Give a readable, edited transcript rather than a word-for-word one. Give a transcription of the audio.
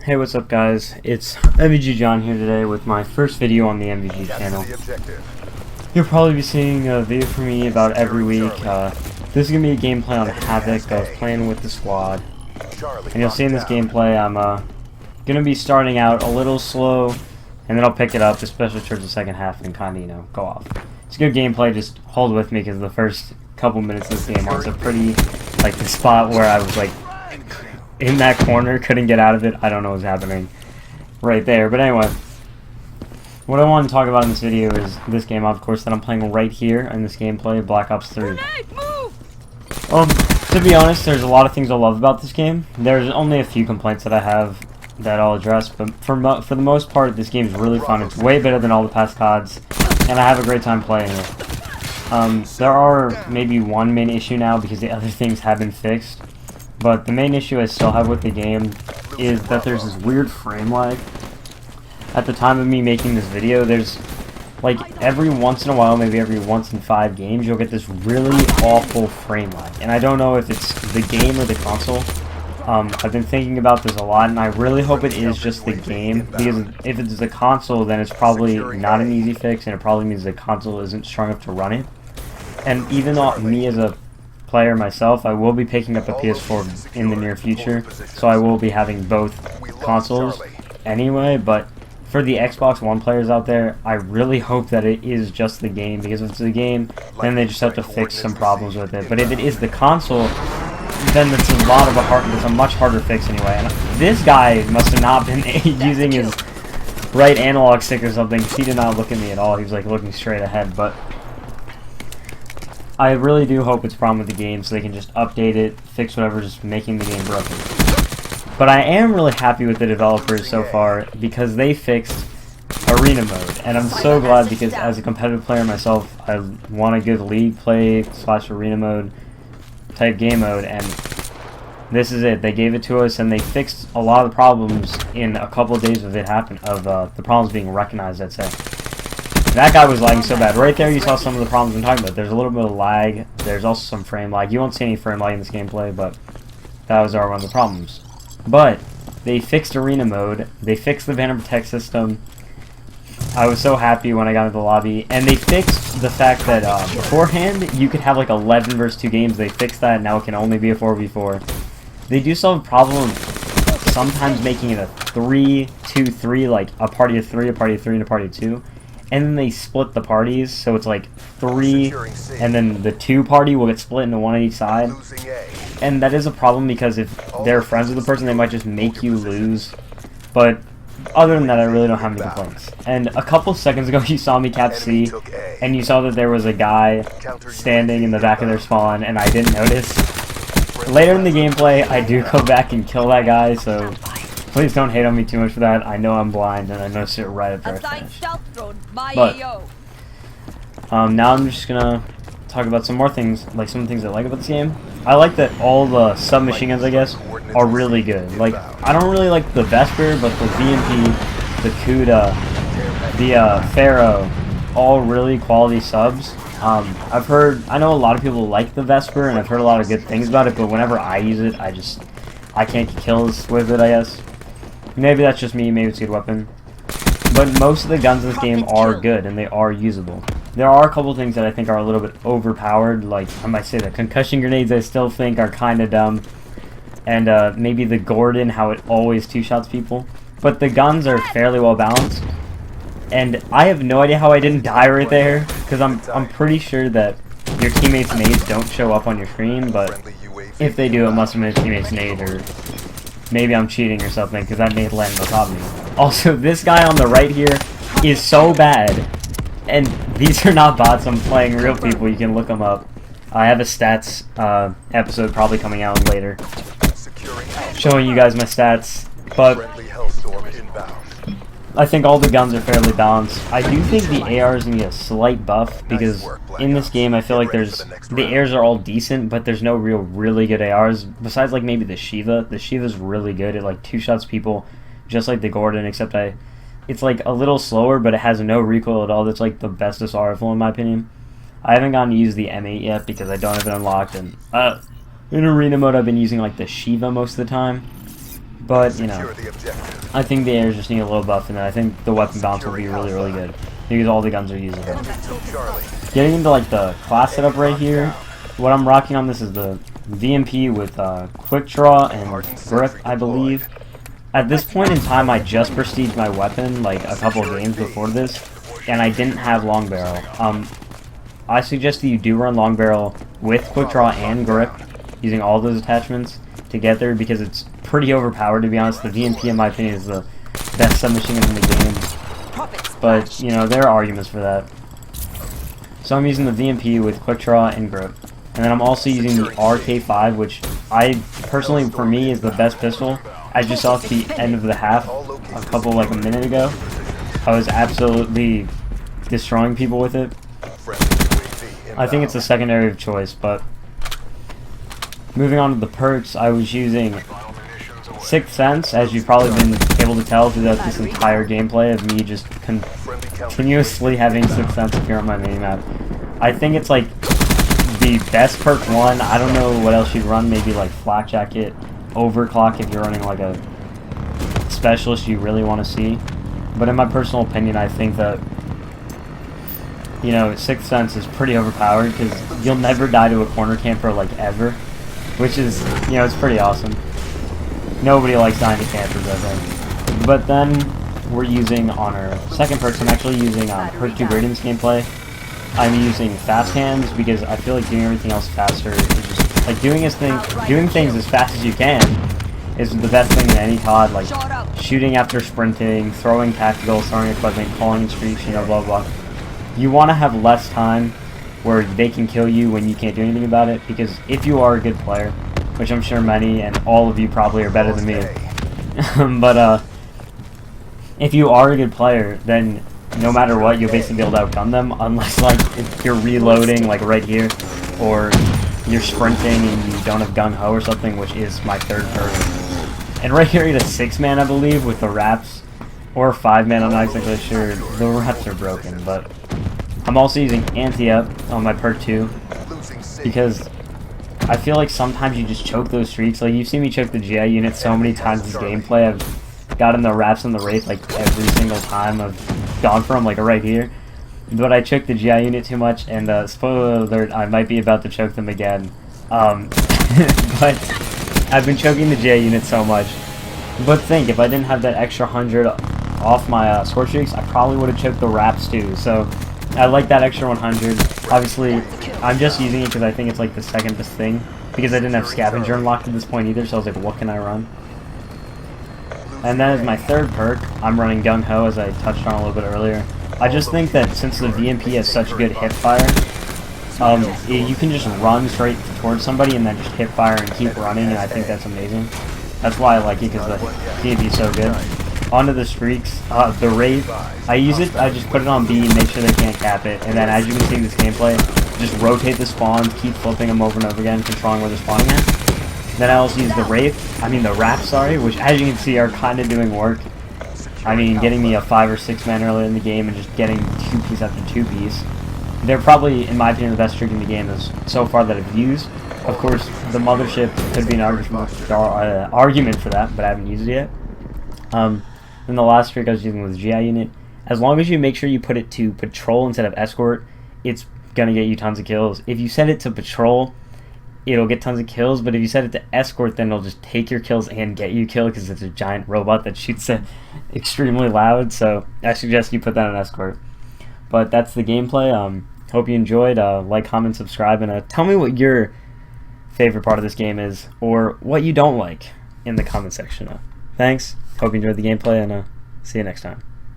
Hey, what's up guys? It's MVG John here today with my first video on the MVG channel. You'll probably be seeing a video from me about every week. This is going to be a gameplay on Havoc that I was playing with the squad. And you'll see in this gameplay I'm going to be starting out a little slow, and then I'll pick it up, especially towards the second half, and kind of, go off. It's good gameplay, just hold with me because the first couple minutes of this game was a pretty, the spot where I was in that corner, couldn't get out of it. I don't know what's happening right there. But anyway, what I want to talk about in this video is this game, of course, that I'm playing right here in this gameplay, Black Ops 3. To be honest, there's a lot of things I love about this game. There's only a few complaints that I have that I'll address, but for the most part, this game is really fun. It's way better than all the past CODs, and I have a great time playing it. There are maybe one main issue now because the other things have been fixed. But the main issue I still have with the game is that there's this weird frame lag. At the time of me making this video, there's every once in a while, maybe every once in 5 games, you'll get this really awful frame lag. And I don't know if it's the game or the console. I've been thinking about this a lot, and I really hope it is just the game, because if it's the console, then it's probably not an easy fix, and it probably means the console isn't strong enough to run it. And even though me as a player myself, I will be picking up a PS4 in the near future, so I will be having both consoles anyway. But for the Xbox One players out there, I really hope that it is just the game, because if it's the game, then they just have to fix some problems with it. But if it is the console, then it's a much harder fix anyway. And this guy must have not been using his right analog stick or something, because he did not look at me at all. He was looking straight ahead. But I really do hope it's a problem with the game, so they can just update it, fix whatever, just making the game broken. But I am really happy with the developers so far, because they fixed Arena Mode. And I'm so glad, because as a competitive player myself, I want a good league play / Arena Mode type game mode, and this is it. They gave it to us, and they fixed a lot of the problems in a couple of days of it the problems being recognized, I'd say. That guy was lagging so bad. Right there you saw some of the problems I'm talking about. There's a little bit of lag. There's also some frame lag. You won't see any frame lag in this gameplay, but that was one of the problems. But they fixed Arena Mode. They fixed the Phantom Protect system. I was so happy when I got into the lobby. And they fixed the fact that beforehand you could have 11 versus 2 games. They fixed that. Now it can only be a 4v4. They do still have a problem sometimes making it a 3-2-3, a party of 3, a party of 3, and a party of 2. And then they split the parties, so it's 3, and then the 2 party will get split into 1 on each side. And that is a problem, because if they're friends with the person, they might just make you lose. But other than that, I really don't have any complaints. And a couple seconds ago, you saw me cap C, and you saw that there was a guy standing in the back of their spawn, and I didn't notice. Later in the gameplay, I do go back and kill that guy, so please don't hate on me too much for that. I know I'm blind, and I noticed it right after I finished. But now I'm just gonna talk about some more things, some of the things I like about this game. I like that all the submachine guns, I guess, are really good. I don't really like the Vesper, but the VMP, the Kuda, the Pharaoh, all really quality subs. I know a lot of people like the Vesper, and I've heard a lot of good things about it, but whenever I use it, I can't get kills with it, I guess. Maybe that's just me, maybe it's a good weapon. But most of the guns in this game are good, and they are usable. There are a couple things that I think are a little bit overpowered, I might say the concussion grenades I still think are kind of dumb. And maybe the Gordon, how it always 2-shots people. But the guns are fairly well balanced. And I have no idea how I didn't die right there, because I'm pretty sure that your teammates' nades don't show up on your screen, but if they do, it must have been a teammate's nade, or maybe I'm cheating or something, because that nade landed on top of me. Also, this guy on the right here is so bad, and these are not bots, I'm playing real people, you can look them up. I have a stats episode probably coming out later, showing you guys my stats, but I think all the guns are fairly balanced. I do think the AR is going to get a slight buff, because in this game I feel like the ARs are all decent, but there's no really good ARs, besides maybe the Shiva. The Shiva's really good, it 2-shots people, just like the Gordon, except it's a little slower, but it has no recoil at all. That's the best assault rifle in my opinion. I haven't gotten to use the M8 yet, because I don't have it unlocked, and in Arena Mode I've been using the Shiva most of the time. But, you know, I think the airs just need a little buff, and then I think the weapon balance will be really, really good, because all the guns are usable. Getting into, like, the class setup right here, what I'm rocking on this is the VMP with Quick Draw and Grip, I believe. At this point in time, I just prestiged my weapon, like, a couple of games before this, and I didn't have Long Barrel. I suggest that you do run Long Barrel with Quick Draw and Grip, using all those attachments together, because it's pretty overpowered, to be honest. The VMP, in my opinion, is the best submachine gun in the game. But, you know, there are arguments for that. So I'm using the VMP with Quick Draw and Grip. And then I'm also using the RK5, which I, personally, for me, is the best pistol. As you saw at the end of the half, a minute ago, I was absolutely destroying people with it. I think it's a secondary of choice, but moving on to the perks, I was using Sixth Sense, as you've probably been able to tell throughout this entire gameplay of me just continuously having Sixth Sense appear on my minimap. I think it's like the best perk one. I don't know what else you'd run, maybe like Flak Jacket, Overclock if you're running like a specialist you really want to see. But in my personal opinion, I think that, you know, Sixth Sense is pretty overpowered, because you'll never die to a corner camper, like, ever. Which is, you know, it's pretty awesome. Nobody likes dying to campers, I think. But then, we're using, on our second perks, I'm actually using Perk 2 Radiance gameplay. I'm using Fast Hands, because I feel like doing everything else faster is just, like, doing things as fast as you can is the best thing in any COD, like, shooting after sprinting, throwing tactical, throwing equipment, calling in streaks, you know, blah blah. You want to have less time where they can kill you when you can't do anything about it, because if you are a good player, which I'm sure many and all of you probably are better than me, but if you are a good player, then no matter what, you'll basically be able to outgun them, unless, like, if you're reloading, like right here, or you're sprinting and you don't have Gung Ho or something, which is my third perk. And right here you get a 6-man, I believe, with the wraps, or 5-man, I'm not exactly sure. The wraps are broken, but I'm also using Anti-Up on my perk 2, because I feel like sometimes you just choke those streaks. Like, you've seen me choke the GI unit so many times this gameplay. I've gotten the wraps and the Wraith, like, every single time I've gone for them, like, right here. But I choked the GI unit too much, and spoiler alert, I might be about to choke them again. But I've been choking the GI unit so much. But think, if I didn't have that extra 100 off my score streaks, I probably would have choked the wraps too. So I like that extra 100. Obviously, I'm just using it because I think it's like the second best thing, because I didn't have Scavenger unlocked at this point either, so I was like, what can I run? And then as my third perk, I'm running Gung Ho, as I touched on a little bit earlier. I just think that since the VMP has such good hip fire, you can just run straight towards somebody and then just hip fire and keep running, and I think that's amazing. That's why I like it, because the VMP is so good. Onto the streaks, the Wraith, I use it, I just put it on B and make sure they can't cap it, and then as you can see in this gameplay, just rotate the spawns, keep flipping them over and over again, controlling where they're spawning at. Then I also use the wraps, which as you can see are kind of doing work. I mean, getting me a 5 or 6 man earlier in the game and just getting 2-piece after 2-piece. They're probably, in my opinion, the best streak in the game so far that I've used. Of course, the Mothership could be an argument for that, but I haven't used it yet. Then the last streak I was using was GI unit. As long as you make sure you put it to patrol instead of escort, it's gonna get you tons of kills. If you set it to patrol, it'll get tons of kills, but if you set it to escort, then it'll just take your kills and get you killed, because it's a giant robot that shoots it extremely loud. So I suggest you put that on escort. But that's the gameplay. Hope you enjoyed. Like, comment, subscribe, and tell me what your favorite part of this game is, or what you don't like in the comment section. Thanks. Hope you enjoyed the gameplay, and see you next time.